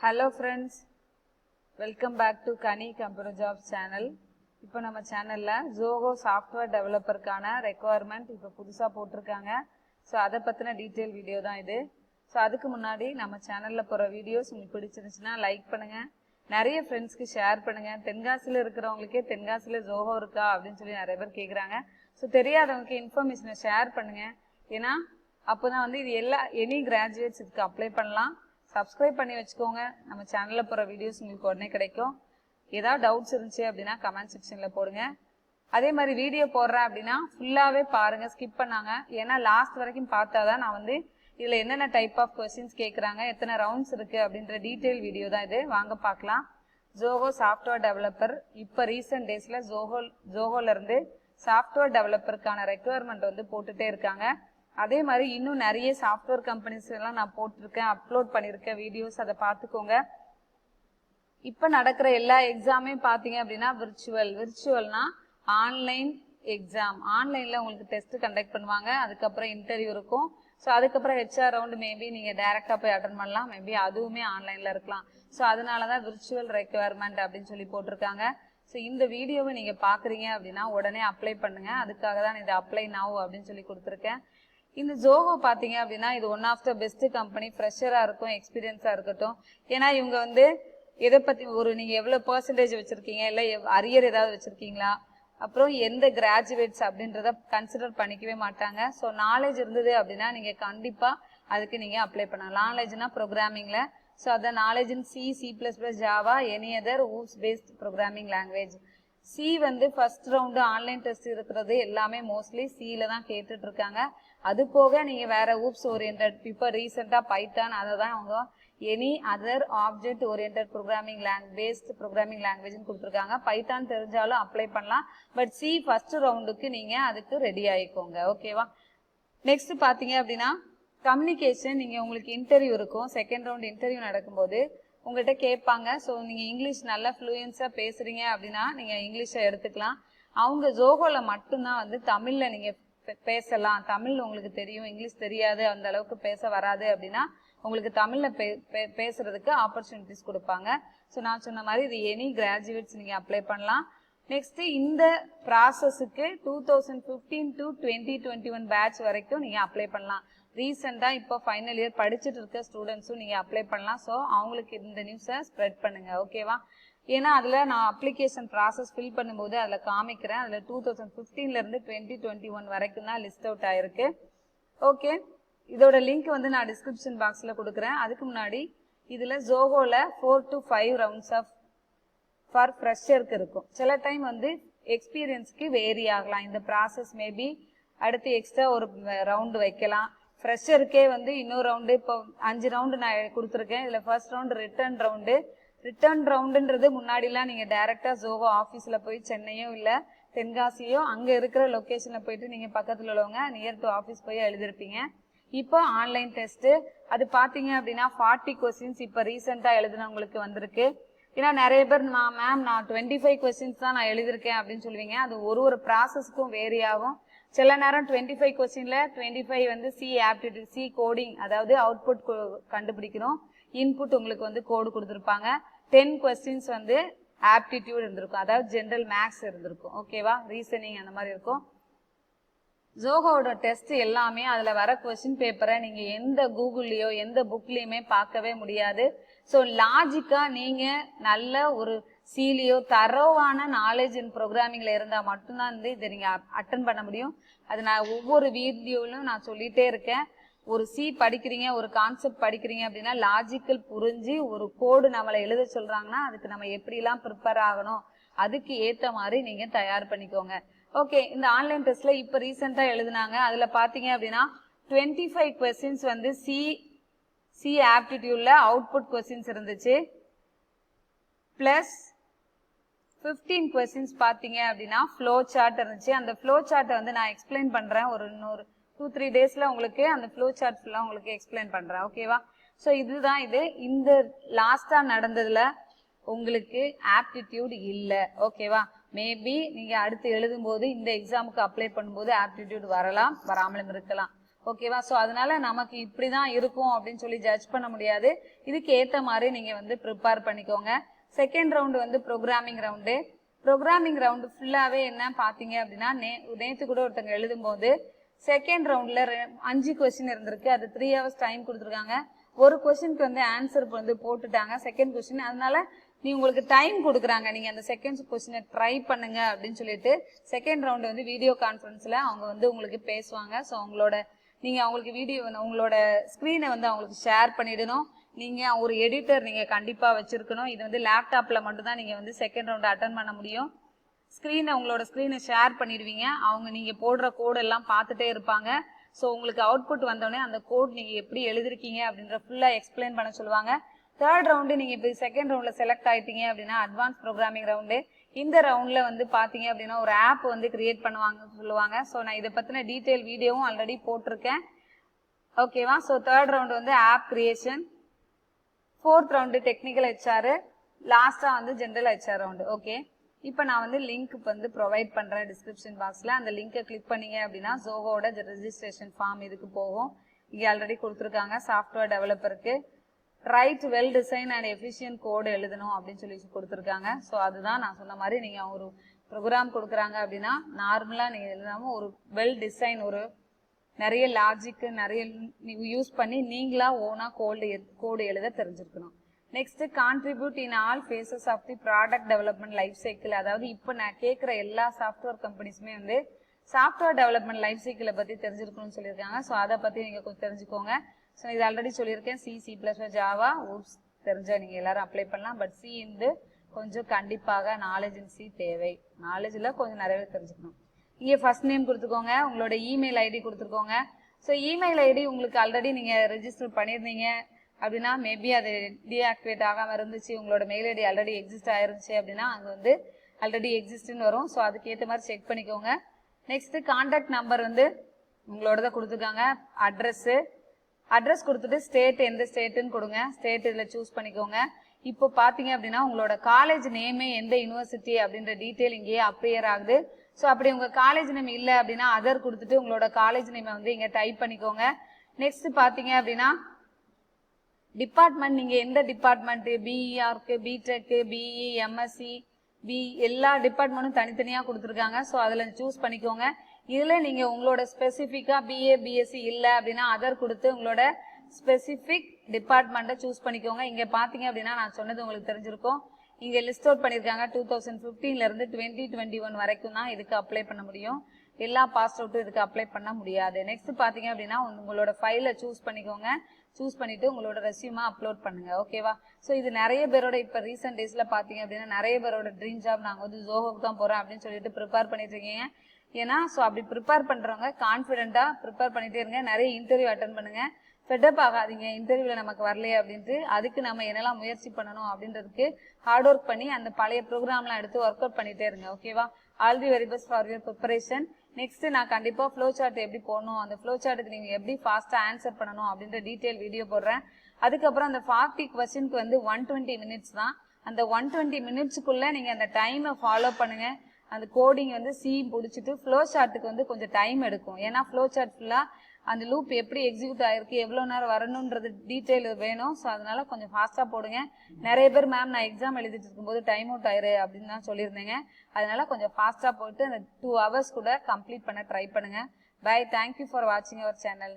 Hello friends, welcome back to Kani Computer Jobs channel. இப்போ நம்ம சேனல்ல ZOHO software developer கான requirement இப்போ புதுசா போட்டுருக்காங்க. சோ அத பத்தின டீடைல் வீடியோ தான் இது. சோ அதுக்கு முன்னாடி நம்ம சேனல்ல போற வீடியோஸ் உங்களுக்கு பிடிச்சிருந்துச்சுனா லைக் பண்ணுங்க. நிறைய ஃப்ரெண்ட்ஸ்க்கு ஷேர் பண்ணுங்க. தென்காசில இருக்கிறவங்களுக்கே தென்காசில ZOHO இருக்கா அப்படினு சொல்லி நிறைய பேர் கேக்குறாங்க. சோ தெரியாதவங்களுக்கு இன்ஃபர்மேஷனை ஷேர் பண்ணுங்க. ஏனா அப்பதான் வந்து இது எல்லா எனி கிராஜுவேட்ஸ் இதுக்கு அப்ளை பண்ணலாம். சப்ஸ்கிரைப் பண்ணி வச்சுக்கோங்க. நம்ம சேனல்ல போற வீடியோஸ் உங்களுக்கு உடனே கிடைக்கும். ஏதாவது டவுட்ஸ் இருந்துச்சு அப்படினா கமெண்ட் செக்ஷன்ல போடுங்க. அதே மாதிரி வீடியோ போடுறேன் அப்படினா ஃபுல்லாவே பாருங்க, ஸ்கிப் பண்ணாங்க. ஏனா லாஸ்ட் வரைக்கும் பார்த்தாதான் நான் வந்து இதுல என்னென்ன டைப் ஆஃப் क्वेश्चंस கேக்குறாங்க, எத்தனை ரவுண்ட்ஸ் இருக்கு அப்படிங்கற டீடைல் வீடியோ தான் இது. வாங்க பார்க்கலாம். ZOHO சாஃப்ட்வேர் டெவலப்பர் இப்ப ரீசன்ட் டேஸ்ல ZOHOல இருந்து சாஃப்ட்வேர் டெவலப்பருக்கான ரெக்யர்மென்ட் வந்து போட்டுட்டே இருக்காங்க. அதே மாதிரி இன்னும் நிறைய சாஃப்ட்வேர் கம்பெனிஸ் எல்லாம் நான் போட்டுருக்கேன், அப்லோட் பண்ணிருக்கேன் வீடியோஸ், அதை பார்த்துக்கோங்க. இப்ப நடக்கிற எல்லா எக்ஸாமே பாத்தீங்க அப்படின்னா விர்ச்சுவல்னா ஆன்லைன் எக்ஸாம். ஆன்லைன்ல உங்களுக்கு டெஸ்ட் கண்டக்ட் பண்ணுவாங்க, அதுக்கப்புறம் இன்டர்வியூ இருக்கும். ஸோ அதுக்கப்புறம் HR ரவுண்ட் மேபி நீங்க டைரக்டா போய் அட்டன் பண்ணலாம், மேபி அதுவுமே ஆன்லைன்ல இருக்கலாம். ஸோ அதனாலதான் விர்ச்சுவல் ரெக்யர்மெண்ட் அப்படின்னு சொல்லி போட்டிருக்காங்க. ஸோ இந்த வீடியோவை நீங்க பாக்குறீங்க அப்படின்னா உடனே அப்ளை பண்ணுங்க. அதுக்காக தான் இது அப்ளை நவ் அப்படின்னு சொல்லி கொடுத்துருக்கேன். இந்த ZOHO பாத்தீங்க அப்படின்னா இது one of the best company. ஃப்ரெஷரா இருக்கும், எக்ஸ்பீரியன்ஸா இருக்கட்டும். ஏன்னா இவங்க வந்து எதை பத்தி ஒரு நீங்க எவ்வளவு பெர்சன்டேஜ் வச்சிருக்கீங்க, இல்ல அரியர் ஏதாவது வச்சிருக்கீங்களா, அப்புறம் எந்த கிராஜுவேட்ஸ் அப்படின்றத கன்சிடர் பண்ணிக்கவே மாட்டாங்க. ஸோ நாலேஜ் இருந்தது அப்படின்னா நீங்க கண்டிப்பா அதுக்கு நீங்க அப்ளை பண்ணலாம். நாலேஜ்னா ப்ரோக்ராமிங்ல, ஸோ அந்த knowledge in C++, Java, any other OOPs based programming language. C வந்து ஃபர்ஸ்ட் ரவுண்டு ஆன்லைன் டெஸ்ட் இருக்கிறது எல்லாமே மோஸ்ட்லி சில தான் கேட்டுட்டு இருக்காங்க. அது போக நீங்க வேற ஊப்ஸ் ஓரியன்டட், இப்ப ரீசெண்டா பைத்தான், அதை தான் அவங்க any other object oriented programming language கொடுத்துருக்காங்க. பைத்தான் தெரிஞ்சாலும் அப்ளை பண்ணலாம். பட் சி ஃபர்ஸ்ட் ரவுண்டுக்கு நீங்க அதுக்கு ரெடி ஆயிக்கோங்க. ஓகேவா? நெக்ஸ்ட் பாத்தீங்க அப்படின்னா கம்யூனிகேஷன். நீங்க உங்களுக்கு இன்டர்வியூ இருக்கும், செகண்ட் ரவுண்ட் இன்டர்வியூ நடக்கும்போது உங்கள்கிட்ட கேட்பாங்க. ஸோ நீங்க இங்கிலீஷ் நல்லா ஃப்ளூயன்ஸா பேசுறீங்க அப்படின்னா நீங்க இங்கிலீஷை எடுத்துக்கலாம். அவங்க ZOHOல மட்டும்தான் வந்து தமிழ்ல நீங்க பேசலாம், தமிழ் உங்களுக்கு தெரியும், இங்கிலீஷ் தெரியாது, அந்த அளவுக்கு பேச வராது அப்படின்னா உங்களுக்கு தமிழ்ல பேசுறதுக்கு ஆப்பர்ச்சுனிட்டிஸ் கொடுப்பாங்க. ஸோ நான் சொன்ன மாதிரி இது எனி கிராஜுவேட்ஸ் நீங்க அப்ளை பண்ணலாம். நெக்ஸ்ட் இந்த ப்ராசஸுக்கு 2015 to 2021 பேட்ச் வரைக்கும் நீங்க அப்ளை பண்ணலாம். ரீசெண்டா இப்போ ஃபைனல் இயர் படிச்சுட்டு இருக்க ஸ்டூடெண்ட்ஸும் நீங்க அப்ளை பண்ணலாம். ஸோ அவங்களுக்கு இந்த நியூஸை ஸ்ப்ரெட் பண்ணுங்க. ஓகேவா? ஏன்னா அதுல நான் அப்ளிகேஷன் ப்ராசஸ் ஃபில் பண்ணும்போது அதுல காமிக்கிறேன். அதுல 2015ல இருந்து 2021 வரைக்கும் தான் லிஸ்ட் அவுட் ஆயிருக்கு. ஓகே, இதோட லிங்க் வந்து நான் டிஸ்கிரிப்ஷன் பாக்ஸ்ல கொடுக்குறேன். அதுக்கு முன்னாடி இதுல ZOHOல 4 to 5 ரவுண்ட்ஸ் ஆஃப் ஃபார் ஃப்ரெஷருக்கு இருக்கும். சில டைம் வந்து எக்ஸ்பீரியன்ஸ்க்கு வேரி ஆகலாம் இந்த ப்ராசஸ். மேபி அடுத்து எக்ஸ்ட்ரா ஒரு ரவுண்டு வைக்கலாம். ஃப்ரெஷருக்கே வந்து இன்னொரு ரவுண்டு, இப்போ 5 ரவுண்டு நான் கொடுத்துருக்கேன். இதுல ஃபர்ஸ்ட் ரவுண்டு ரிட்டர்ன் ரவுண்டுன்றது முன்னாடிலாம் நீங்க டைரக்டா ZOHO ஆஃபீஸ்ல போய் சென்னையோ இல்ல தென்காசியோ அங்க இருக்கிற லொகேஷன்ல போயிட்டு நீங்க பக்கத்துல உள்ளவங்க நியர் டு ஆஃபீஸ் போய் எழுதிருப்பீங்க. இப்போ ஆன்லைன் டெஸ்ட் அது பாத்தீங்க அப்படின்னா 40 கொஸ்டின்ஸ் இப்ப ரீசெண்டா எழுதினவங்களுக்கு வந்திருக்கு. ஏன்னா நிறைய பேர் மேம் நான் 25 கொஸ்டின்ஸ் தான் நான் எழுதிருக்கேன் அப்படின்னு சொல்லுவீங்க. அது ஒரு ப்ராசஸ்க்கும் வேரி ஆகும். சில நேரம் 25 கொஸ்டின்ல 25 வந்து சி ஆப்டிடியூட், சி கோடிங், அதாவது அவுட்புட் கண்டுபிடிக்கணும். இன்புட் உங்களுக்கு வந்து கோடு கொடுத்துருப்பாங்க. 10 கொஸ்டின்ஸ் வந்து ஆப்டிடியூட் இருந்திருக்கும், அதாவது ஜெனரல் மேக்ஸ் இருந்திருக்கும். ஓகேவா? ரீசனிங் அந்த மாதிரி இருக்கும். ZOHOவோட டெஸ்ட் எல்லாமே அதுல வர கொஸ்டின் பேப்பரை நீங்க எந்த கூகுள்லயோ எந்த புக்லயுமே பார்க்கவே முடியாது. ஸோ லாஜிக்கா நீங்க நல்ல ஒரு சீலியோ தரோவான நாலேஜ் இன் ப்ரோக்ராமிங்ல இருந்தா மட்டும்தான் வந்து இதை நீங்க அட்டன் பண்ண முடியும். அது நான் ஒவ்வொரு வீடியோவிலும் நான் சொல்லிட்டே இருக்கேன். ஒரு சி படிக்கிறீங்க, ஒரு கான்செப்ட் படிக்கிறீங்க அப்படின்னா லாஜிக்கல் புரிஞ்சு ஒரு கோடு நம்மளை எழுத சொல்றாங்கன்னா அதுக்கு நம்ம எப்படிலாம் ப்ரிப்பேர் ஆகணும், அதுக்கு ஏத்த மாதிரி நீங்க தயார் பண்ணிக்கோங்க. ஓகே, இந்த ஆன்லைன் டெஸ்ட்ல இப்ப ரீசெண்டா எழுதினாங்க. அதுல பாத்தீங்க அப்படின்னா 25 கொஸ்டின்ஸ் வந்து சி ஆப்டிடியூட்ல அவுட்புட் கொஸ்டின்ஸ் இருந்துச்சு. பிளஸ் 15 கொஸ்டின்ஸ் பாத்தீங்க அப்படின்னா ஃப்ளோ சார்ட் இருந்துச்சு. அந்த ஃப்ளோ சார்ட்டை வந்து நான் எக்ஸ்பிளைன் பண்றேன். இன்னொரு 2-3 டேஸ்ல உங்களுக்கு அந்த ஃப்ளோ சார்ட் ஃபுல்லா உங்களுக்கு எக்ஸ்பிளைன் பண்றேன். ஓகேவா? ஸோ இதுதான் இது. இந்த லாஸ்டா நடந்ததுல உங்களுக்கு ஆப்டிடியூட் இல்ல. ஓகேவா? மேபி நீங்க அடுத்து எழுதும் போது இந்த எக்ஸாமுக்கு அப்ளை பண்ணும்போது ஆப்டிடியூட் வரலாம், வராமலும் இருக்கலாம். ஓகேவா? ஸோ அதனால நமக்கு இப்படிதான் இருக்கும் அப்படின்னு சொல்லி ஜட்ஜ் பண்ண முடியாது. இதுக்கு ஏற்ற மாதிரி நீங்க வந்து ப்ரிப்பேர் பண்ணிக்கோங்க. செகண்ட் ரவுண்டு வந்து ப்ரோக்ராமிங் ரவுண்டு. ப்ரோக்ராமிங் ரவுண்டு ஃபுல்லாவே என்ன பாத்தீங்க அப்படின்னா, நேத்து கூட ஒருத்தங்க எழுதும்போது செகண்ட் ரவுண்ட்ல 5 கொஸ்டின் இருந்திருக்கு. அது 3 hours டைம் கொடுத்துருக்காங்க. ஒரு கொஸ்டினுக்கு வந்து ஆன்சர் வந்து போட்டுட்டாங்க செகண்ட் கொஸ்டின். அதனால நீ உங்களுக்கு டைம் கொடுக்குறாங்க, நீங்க அந்த செகண்ட் கொஸ்டினை ட்ரை பண்ணுங்க அப்படின்னு சொல்லிட்டு செகண்ட் ரவுண்ட் வந்து வீடியோ கான்ஃபரன்ஸ்ல அவங்க வந்து உங்களுக்கு பேசுவாங்க. ஸோ நீங்க அவங்களுக்கு வீடியோ உங்களோட ஸ்கிரீனை வந்து அவங்களுக்கு ஷேர் பண்ணிடணும். நீங்க ஒரு எடிட்டர் நீங்க கண்டிப்பா வச்சிருக்கணும். இது வந்து லேப்டாப்ல மட்டும் தான் நீங்க வந்து செகண்ட் ரவுண்ட் அட்டன் பண்ண முடியும். உங்களோட ஸ்கிரீனை ஷேர் பண்ணிடுவீங்க. அவங்க நீங்க போடுற கோட் எல்லாம் பார்த்துட்டே இருப்பாங்க. ஸோ உங்களுக்கு அவுட்புட் வந்தோடனே அந்த கோட் நீங்க எப்படி எழுதிருக்கீங்க அப்படின்ற ஃபுல்லா எக்ஸ்பிளைன் பண்ண சொல்லுவாங்க. தேர்ட் ரவுண்டு நீங்க இப்போ செகண்ட் ரவுண்ட்ல செலக்ட் ஆயிட்டீங்க அப்படின்னா அட்வான்ஸ் ப்ரோக்ராமிங் ரவுண்டு. இந்த ரவுண்ட்ல வந்து பாத்தீங்க அப்படின்னா ஒரு ஆப் வந்து கிரியேட் பண்ணுவாங்க சொல்லுவாங்க. ஸோ நான் இதை பத்தின டீடைல் வீடியோவும் ஆல்ரெடி போட்டிருக்கேன். ஓகேவா? ஸோ தேர்ட் ரவுண்டு வந்து app creation. Fourth round technical HR. லாஸ்டா வந்து ஜென்ரல் ஹெச்ஆர் ரவுண்டு. ஓகே, இப்போ நான் வந்து லிங்க் வந்து ப்ரொவைட் பண்றேன் டிஸ்கிரிப்ஷன் பாக்ஸ்ல. அந்த லிங்கை கிளிக் பண்ணீங்க அப்படின்னா ஜோஹோட ரெஜிஸ்ட்ரேஷன் ஃபார்ம் இதுக்கு போகும். இங்க ஆல்ரெடி கொடுத்துருக்காங்க சாஃப்ட்வேர் டெவலப்பருக்கு right well design and efficient code எழுதணும் அப்படின்னு சொல்லி கொடுத்துருக்காங்க. ஸோ அதுதான் நான் சொன்ன மாதிரி நீங்க ஒரு ப்ரோக்ராம் கொடுக்குறாங்க அப்படின்னா நார்மலா நீங்க எழுதாம ஒரு வெல் டிசைன், ஒரு நிறைய லாஜிக் நிறைய யூஸ் பண்ணி நீங்களா ஓனா கோடு எழுத தெரிஞ்சிருக்கணும். Next contribute in all phases of the product development life cycle. அதாவது இப்போ நான் கேட்குற எல்லா சாஃப்ட்வேர் கம்பெனிஸுமே வந்து சாஃப்ட்வேர் டெவலப்மெண்ட் லைஃப் சைக்கிளை பத்தி தெரிஞ்சிருக்கணும்னு சொல்லியிருக்காங்க. ஸோ அதை பத்தி நீங்க கொஞ்சம் தெரிஞ்சுக்கோங்க. ஸோ இது ஆல்ரெடி சொல்லியிருக்கேன். C++, ஜாவா, ஊப்ஸ் தெரிஞ்சா நீங்க எல்லாரும் அப்ளை பண்ணலாம். பட் சி வந்து கொஞ்சம் கண்டிப்பாக நாலேஜ் இன் சி தேவை. நாலேஜ்ல கொஞ்சம் நிறையவே தெரிஞ்சுக்கணும். இங்கே ஃபர்ஸ்ட் நேம் கொடுத்துக்கோங்க, உங்களோட இமெயில் ஐடி கொடுத்துருக்கோங்க. ஸோ இமெயில் ஐடி உங்களுக்கு ஆல்ரெடி நீங்க ரெஜிஸ்டர் பண்ணியிருந்தீங்க அப்படின்னா மேபி அது டீஆக்டிவேட் ஆகாம இருந்துச்சு, உங்களோட மெயில் ஐடி ஆல்ரெடி எக்ஸிஸ்ட் ஆயிருந்துச்சு அப்படின்னா அங்கே வந்து ஆல்ரெடி எக்ஸிஸ்ட்னு வரும். ஸோ அதுக்கேற்ற மாதிரி செக் பண்ணிக்கோங்க. நெக்ஸ்ட் கான்டாக்ட் நம்பர் வந்து உங்களோட கொடுத்துருக்காங்க. அட்ரஸ் கொடுத்துட்டு ஸ்டேட் எந்த ஸ்டேட்டுன்னு கொடுங்க. ஸ்டேட் இதில் சூஸ் பண்ணிக்கோங்க. இப்போ பார்த்தீங்க அப்படின்னா உங்களோட காலேஜ் நேமே எந்த யூனிவர்சிட்டி அப்படின்ற டீட்டெயில் இங்கேயே அப்பியர் ஆகுது. ஸோ அப்படி உங்க காலேஜ் நேம் இல்லை அப்படின்னா அதர் கொடுத்துட்டு உங்களோட காலேஜ் நேமை வந்து இங்கே டைப் பண்ணிக்கோங்க. நெக்ஸ்ட் பார்த்தீங்க அப்படின்னா டிபார்ட்மெண்ட், நீங்க எந்த டிபார்ட்மெண்ட், பிஇஆ இருக்கு, பிடெக், பிஇ, எம்எஸ்சி, எல்லா டிபார்ட்மெண்ட்டும் தனித்தனியா கொடுத்துருக்காங்க. ஸோ அதுல சூஸ் பண்ணிக்கோங்க. இதுல நீங்க உங்களோட ஸ்பெசிபிக்கா பிஏ பிஎஸ்சி இல்லை அப்படின்னா அதர் கொடுத்து உங்களோட ஸ்பெசிபிக் டிபார்ட்மெண்ட்டை சூஸ் பண்ணிக்கோங்க. இங்க பாத்தீங்க அப்படின்னா நான் சொன்னது உங்களுக்கு தெரிஞ்சிருக்கும். இங்க லிஸ்ட் அவுட் பண்ணிருக்காங்க. 2015ல இருந்து 2021 வரைக்கும் தான் இதுக்கு அப்ளை பண்ண முடியும். எல்லா பாஸ் அவுட்டும் இதுக்கு அப்ளை பண்ண முடியாது. நெக்ஸ்ட் பாத்தீங்க அப்படின்னா உங்களோட ஃபைலை சூஸ் பண்ணிக்கோங்க. சூஸ் பண்ணிட்டு உங்களோட ரெஸ்யூமா அப்லோட் பண்ணுங்க. ஓகேவா? ஸோ இது நிறைய பேரோட இப்ப ரீசெண்ட் டேஸ்ல பாத்தீங்க அப்படின்னா நிறைய பேரோட ட்ரீம் ஜாப் நாங்க வந்து ஜோஹோக்கு தான் போறோம் அப்படின்னு சொல்லிட்டு ப்ரிப்பேர் பண்ணிட்டு இருக்கீங்க. ஏன்னா ஸோ அப்படி ப்ரிப்பேர் பண்றவங்க கான்பிடென்ட்டா ப்ரிப்பேர் பண்ணிட்டே இருங்க. நிறைய இன்டர்வியூ அட்டன் பண்ணுங்க. ஃபெட்டப் ஆகாதீங்க இன்டர்வியூல நமக்கு வரலையே அப்படின்ட்டு. அதுக்கு நம்ம என்னெல்லாம் முயற்சி பண்ணணும் அப்படின்றதுக்கு ஹார்ட் ஒர்க் பண்ணி அந்த பழைய ப்ரோக்ராம்லாம் எடுத்து ஒர்க் அவுட் பண்ணிட்டே இருங்க. ஓகேவா? All the very best for your preparation. Next நான் கண்டிப்பா ஃப்ளோ சார்ட் எப்படி போடணும், அந்த ஃப்ளோ சார்ட்டுக்கு நீங்க எப்படி ஃபாஸ்டா ஆன்சர் பண்ணணும் அப்படின்ற டீடைல் வீடியோ போடுறேன். அதுக்கப்புறம் அந்த 40 கொஸ்டினுக்கு வந்து 120 மினிட்ஸ் தான். அந்த 120 மினிட்ஸ்க்குள்ள நீங்க அந்த டைமை ஃபாலோ பண்ணுங்க. அந்த கோடிங் வந்து சி முடிச்சுட்டு ஃப்ளோ சார்ட்டுக்கு வந்து கொஞ்சம் டைம் எடுக்கும். ஏன்னா ஃப்ளோ சார்ட் ஃபுல்லா அந்த லூப் எப்படி எக்ஸிக்யூட் ஆயிருக்கு, எவ்வளவு நேரம் வரணும்ன்றது டீடைல் வேணும். ஸோ அதனால கொஞ்சம் ஃபாஸ்டா போடுங்க. நிறைய பேர் மேம் நான் எக்ஸாம் எழுதிட்டு இருக்கும்போது டைம் அவுட் ஆயிரு அப்படின்னு தான் சொல்லியிருந்தேங்க. அதனால கொஞ்சம் ஃபாஸ்டா போயிட்டு அந்த 2 hours கூட கம்ப்ளீட் பண்ண ட்ரை பண்ணுங்க. பை. தேங்க்யூ ஃபார் வாட்சிங் அவர் சேனல்.